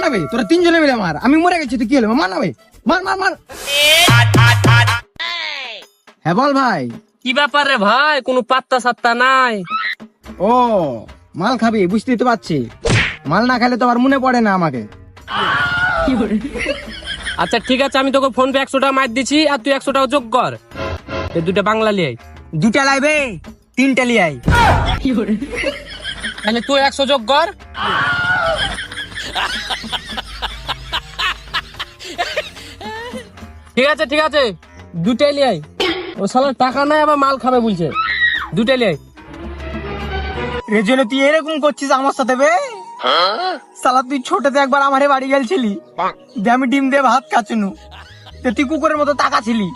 মানাবে, তোরা তিনজনে মিলে মার। আমি মরে গেছি, তুই কি হলো? মানাবে, মার মার মার। হ্যাঁ বল ভাই। কি ব্যাপার রে ভাই, কোনো পাত্তা সাত্তা নাই? ও মাল খাবি, বুঝতেই তো পারছি। মাল না খেলে তো আর মনে পড়ে না আমাকে। আচ্ছা ঠিক আছে, আমি তোকে ফোন পে 100 টাকা মার দিচ্ছি, আর তুই 100 টাকা যোগ কর। এই দুটা বাংলা লিয়ে দুটা লাইবে, তিনটা লিয়াই। তাহলে তুই 100 যোগ কর। ঠিক আছে ঠিক আছে, দুটাই লিয়ে ও শালা টাকা নাই, আবার মাল খাবে বলছে। দুটাই লিয়ে রেজন্য তুই এরকম করছিস আমার সাথে বে? সালা তুই ছোটতে একবার আমারে বাড়ি গেলছিলি, দিয়ে আমি ডিম দিয়ে ভাত খাচ্ছনু, তুই কুকুরের মতো তাকাছিলি।